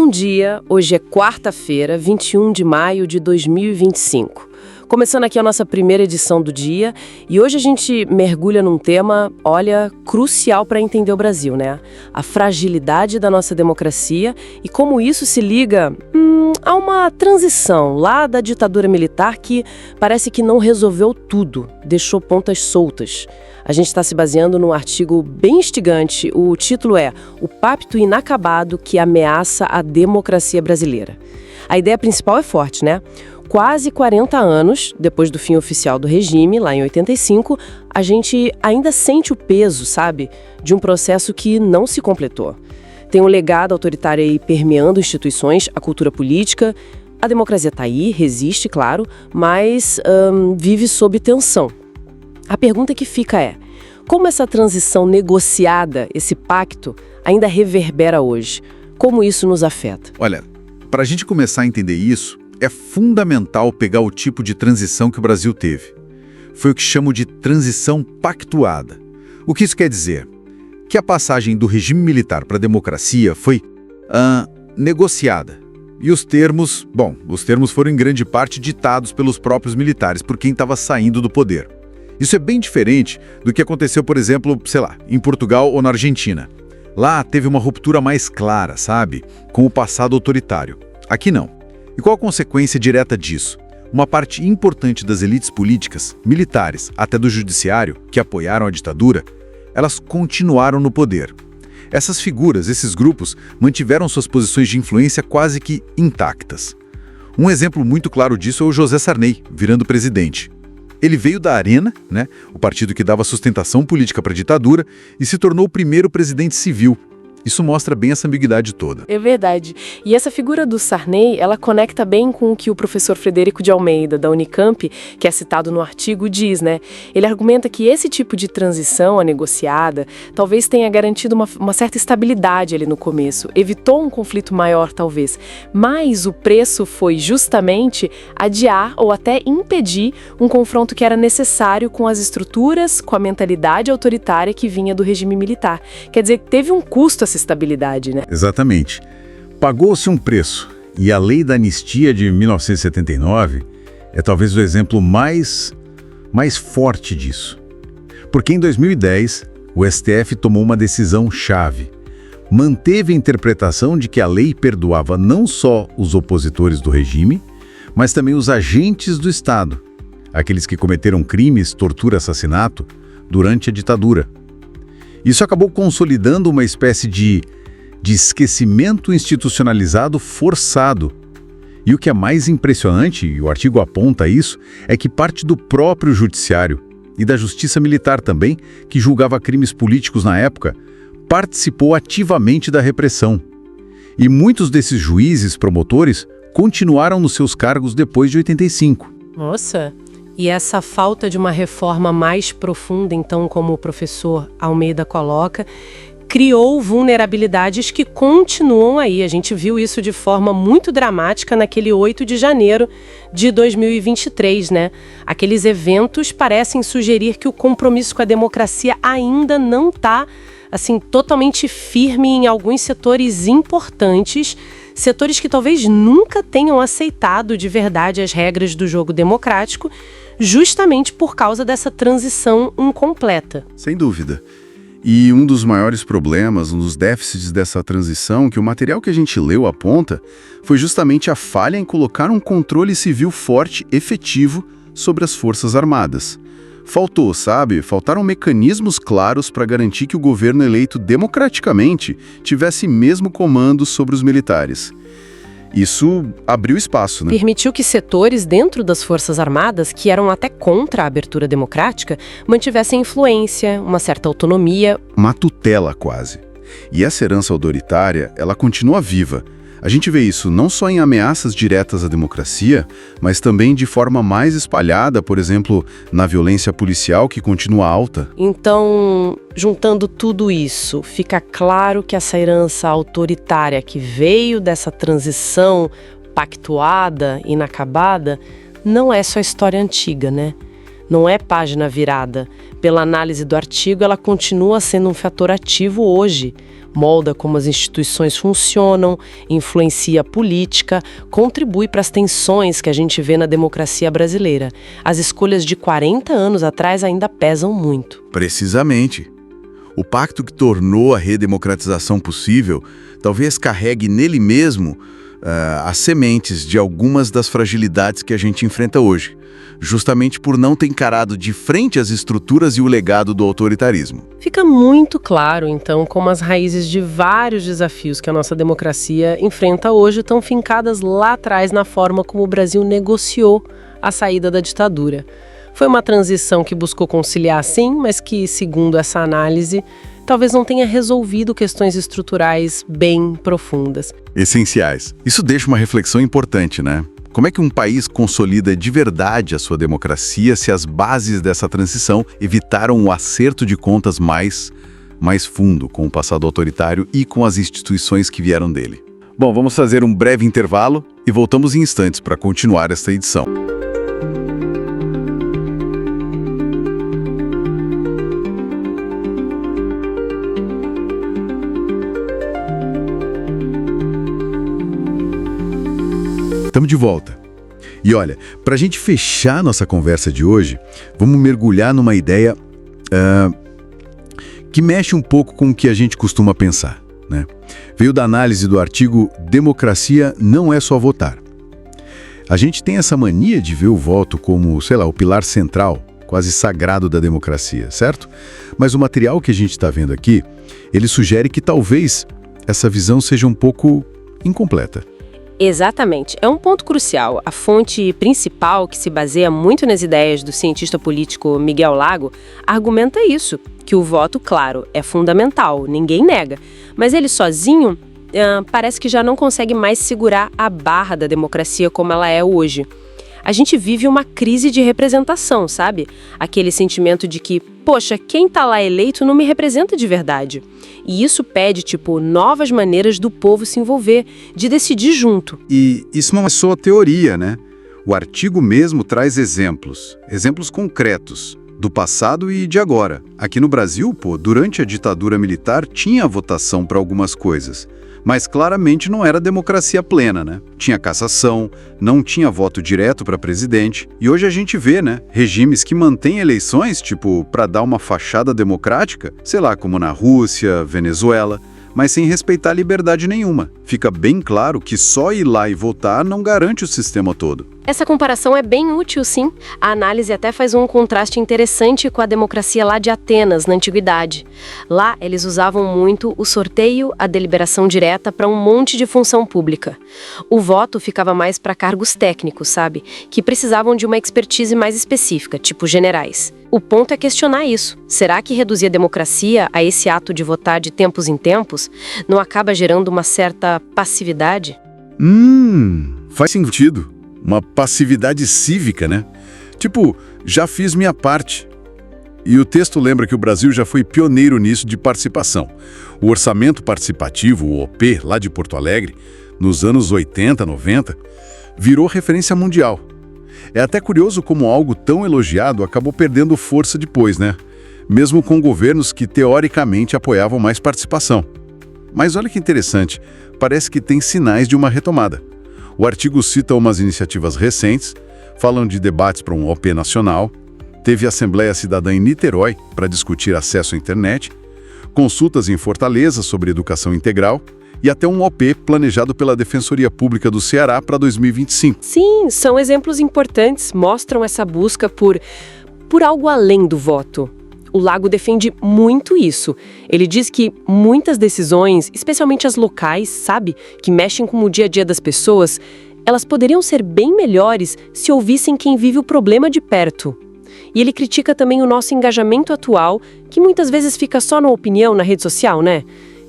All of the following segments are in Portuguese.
Bom dia, hoje é quarta-feira, 21 de maio de 2025. Começando aqui a nossa primeira edição do dia, e hoje a gente mergulha num tema, crucial para entender o Brasil, né? A fragilidade da nossa democracia e como isso se liga a uma transição lá da ditadura militar que parece que não resolveu tudo, deixou pontas soltas. A gente está se baseando num artigo bem instigante, o título é O Pacto Inacabado que Ameaça a Democracia Brasileira. A ideia principal é forte, né? Quase 40 anos depois do fim oficial do regime, lá em 85, a gente ainda sente o peso, sabe, de um processo que não se completou. Tem um legado autoritário aí permeando instituições, a cultura política. A democracia está aí, resiste, claro, mas vive sob tensão. A pergunta que fica é, como essa transição negociada, esse pacto, ainda reverbera hoje? Como isso nos afeta? Olha, para a gente começar a entender isso, é fundamental pegar o tipo de transição que o Brasil teve. Foi o que chamo de transição pactuada. O que isso quer dizer? Que a passagem do regime militar para a democracia foi negociada. E os termos foram em grande parte ditados pelos próprios militares, por quem estava saindo do poder. Isso é bem diferente do que aconteceu, por exemplo, em Portugal ou na Argentina. Lá teve uma ruptura mais clara, sabe? Com o passado autoritário. Aqui não. E qual a consequência direta disso? Uma parte importante das elites políticas, militares, até do judiciário, que apoiaram a ditadura, elas continuaram no poder. Essas figuras, esses grupos, mantiveram suas posições de influência quase que intactas. Um exemplo muito claro disso é o José Sarney, virando presidente. Ele veio da Arena, o partido que dava sustentação política para a ditadura, e se tornou o primeiro presidente civil. Isso mostra bem essa ambiguidade toda. É verdade. E essa figura do Sarney, ela conecta bem com o que o professor Frederico de Almeida, da Unicamp, que é citado no artigo, diz, Ele argumenta que esse tipo de transição, a negociada, talvez tenha garantido uma certa estabilidade ali no começo. Evitou um conflito maior, talvez. Mas o preço foi justamente adiar ou até impedir um confronto que era necessário com as estruturas, com a mentalidade autoritária que vinha do regime militar. Quer dizer, teve um custo essa estabilidade, Exatamente. Pagou-se um preço, e a Lei da Anistia de 1979 é talvez o exemplo mais forte disso. Porque em 2010, o STF tomou uma decisão chave. Manteve a interpretação de que a lei perdoava não só os opositores do regime, mas também os agentes do Estado, aqueles que cometeram crimes, tortura, assassinato, durante a ditadura. Isso acabou consolidando uma espécie de esquecimento institucionalizado forçado. E o que é mais impressionante, e o artigo aponta isso, é que parte do próprio judiciário e da justiça militar também, que julgava crimes políticos na época, participou ativamente da repressão. E muitos desses juízes promotores continuaram nos seus cargos depois de 85. Nossa! E essa falta de uma reforma mais profunda, então, como o professor Almeida coloca, criou vulnerabilidades que continuam aí. A gente viu isso de forma muito dramática naquele 8 de janeiro de 2023, Aqueles eventos parecem sugerir que o compromisso com a democracia ainda não está, totalmente firme em alguns setores importantes, setores que talvez nunca tenham aceitado de verdade as regras do jogo democrático, justamente por causa dessa transição incompleta. Sem dúvida. E um dos maiores problemas, um dos déficits dessa transição, que o material que a gente leu aponta, foi justamente a falha em colocar um controle civil forte, efetivo, sobre as Forças Armadas. Faltaram mecanismos claros para garantir que o governo eleito democraticamente tivesse mesmo comando sobre os militares. Isso abriu espaço, Permitiu que setores dentro das Forças Armadas, que eram até contra a abertura democrática, mantivessem influência, uma certa autonomia. Uma tutela, quase. E essa herança autoritária, ela continua viva. A gente vê isso não só em ameaças diretas à democracia, mas também de forma mais espalhada, por exemplo, na violência policial, que continua alta. Então, juntando tudo isso, fica claro que essa herança autoritária que veio dessa transição pactuada, inacabada, não é só história antiga, não é página virada. Pela análise do artigo, ela continua sendo um fator ativo hoje. Molda como as instituições funcionam, influencia a política, contribui para as tensões que a gente vê na democracia brasileira. As escolhas de 40 anos atrás ainda pesam muito. Precisamente. O pacto que tornou a redemocratização possível talvez carregue nele mesmo as sementes de algumas das fragilidades que a gente enfrenta hoje, justamente por não ter encarado de frente as estruturas e o legado do autoritarismo. Fica muito claro, então, como as raízes de vários desafios que a nossa democracia enfrenta hoje estão fincadas lá atrás na forma como o Brasil negociou a saída da ditadura. Foi uma transição que buscou conciliar, sim, mas que, segundo essa análise, talvez não tenha resolvido questões estruturais bem profundas. Essenciais. Isso deixa uma reflexão importante, né? Como é que um país consolida de verdade a sua democracia se as bases dessa transição evitaram o acerto de contas mais fundo com o passado autoritário e com as instituições que vieram dele? Bom, vamos fazer um breve intervalo e voltamos em instantes para continuar esta edição. Estamos de volta. E olha, para a gente fechar nossa conversa de hoje, vamos mergulhar numa ideia que mexe um pouco com o que a gente costuma pensar, né? Veio da análise do artigo Democracia não é só votar. A gente tem essa mania de ver o voto como, sei lá, o pilar central, quase sagrado da democracia, certo? Mas o material que a gente está vendo aqui, ele sugere que talvez essa visão seja um pouco incompleta. Exatamente. É um ponto crucial. A fonte principal, que se baseia muito nas ideias do cientista político Miguel Lago, argumenta isso, que o voto, claro, é fundamental, ninguém nega. Mas ele sozinho parece que já não consegue mais segurar a barra da democracia como ela é hoje. A gente vive uma crise de representação, sabe? Aquele sentimento de que, poxa, quem tá lá eleito não me representa de verdade. E isso pede, novas maneiras do povo se envolver, de decidir junto. E isso não é só teoria, né? O artigo mesmo traz exemplos concretos, do passado e de agora. Aqui no Brasil, durante a ditadura militar tinha votação para algumas coisas. Mas claramente não era democracia plena, né? Tinha cassação, não tinha voto direto para presidente. E hoje a gente vê, né? Regimes que mantêm eleições, para dar uma fachada democrática, sei lá, como na Rússia, Venezuela, mas sem respeitar liberdade nenhuma. Fica bem claro que só ir lá e votar não garante o sistema todo. Essa comparação é bem útil, sim. A análise até faz um contraste interessante com a democracia lá de Atenas, na Antiguidade. Lá, eles usavam muito o sorteio, a deliberação direta para um monte de função pública. O voto ficava mais para cargos técnicos, sabe? Que precisavam de uma expertise mais específica, tipo generais. O ponto é questionar isso. Será que reduzir a democracia a esse ato de votar de tempos em tempos não acaba gerando uma certa passividade? Faz sentido. Uma passividade cívica, né? Já fiz minha parte. E o texto lembra que o Brasil já foi pioneiro nisso de participação. O Orçamento Participativo, o OP, lá de Porto Alegre, nos anos 80, 90, virou referência mundial. É até curioso como algo tão elogiado acabou perdendo força depois, né? Mesmo com governos que teoricamente apoiavam mais participação. Mas olha que interessante, parece que tem sinais de uma retomada. O artigo cita umas iniciativas recentes, falam de debates para um OP nacional, teve Assembleia Cidadã em Niterói para discutir acesso à internet, consultas em Fortaleza sobre educação integral e até um OP planejado pela Defensoria Pública do Ceará para 2025. Sim, são exemplos importantes, mostram essa busca por algo além do voto. O Lago defende muito isso. Ele diz que muitas decisões, especialmente as locais, sabe, que mexem com o dia a dia das pessoas, elas poderiam ser bem melhores se ouvissem quem vive o problema de perto. E ele critica também o nosso engajamento atual, que muitas vezes fica só na opinião na rede social, né?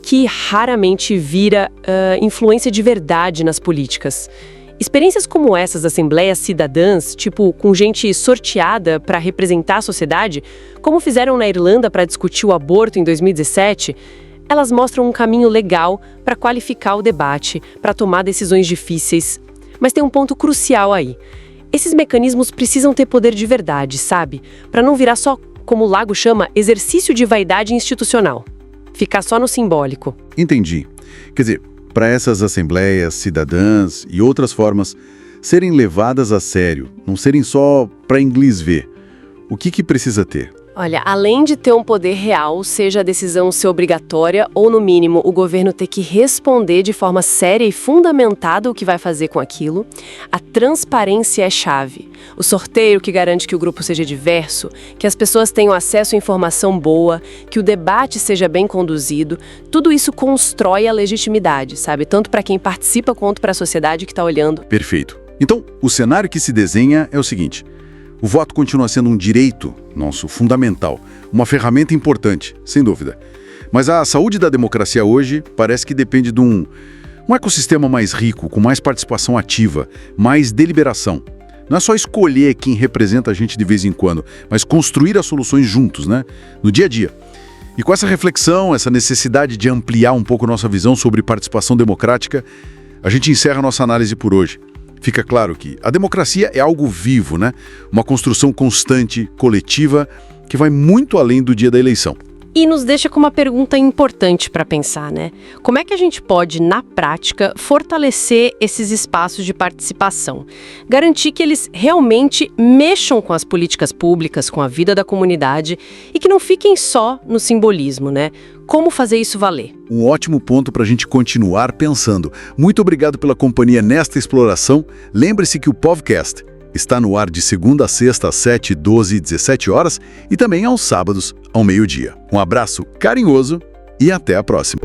Que raramente vira influência de verdade nas políticas. Experiências como essas assembleias cidadãs, com gente sorteada para representar a sociedade, como fizeram na Irlanda para discutir o aborto em 2017, elas mostram um caminho legal para qualificar o debate, para tomar decisões difíceis. Mas tem um ponto crucial aí. Esses mecanismos precisam ter poder de verdade, sabe? Para não virar só, como o Lago chama, exercício de vaidade institucional. Ficar só no simbólico. Entendi. Quer dizer, para essas assembleias cidadãs e outras formas serem levadas a sério, não serem só para inglês ver, o que precisa ter? Olha, além de ter um poder real, seja a decisão ser obrigatória ou, no mínimo, o governo ter que responder de forma séria e fundamentada o que vai fazer com aquilo, a transparência é chave. O sorteio que garante que o grupo seja diverso, que as pessoas tenham acesso à informação boa, que o debate seja bem conduzido, tudo isso constrói a legitimidade, sabe? Tanto para quem participa quanto para a sociedade que está olhando. Perfeito. Então, o cenário que se desenha é o seguinte: o voto continua sendo um direito nosso fundamental, uma ferramenta importante, sem dúvida. Mas a saúde da democracia hoje parece que depende de um ecossistema mais rico, com mais participação ativa, mais deliberação. Não é só escolher quem representa a gente de vez em quando, mas construir as soluções juntos, né? No dia a dia. E com essa reflexão, essa necessidade de ampliar um pouco nossa visão sobre participação democrática, a gente encerra nossa análise por hoje. Fica claro que a democracia é algo vivo, né? Uma construção constante, coletiva, que vai muito além do dia da eleição. E nos deixa com uma pergunta importante para pensar, né? Como é que a gente pode, na prática, fortalecer esses espaços de participação? Garantir que eles realmente mexam com as políticas públicas, com a vida da comunidade e que não fiquem só no simbolismo, né? Como fazer isso valer? Um ótimo ponto para a gente continuar pensando. Muito obrigado pela companhia nesta exploração. Lembre-se que o podcast está no ar de segunda a sexta às 7, 12 e 17 horas e também aos sábados ao meio-dia. Um abraço carinhoso e até a próxima.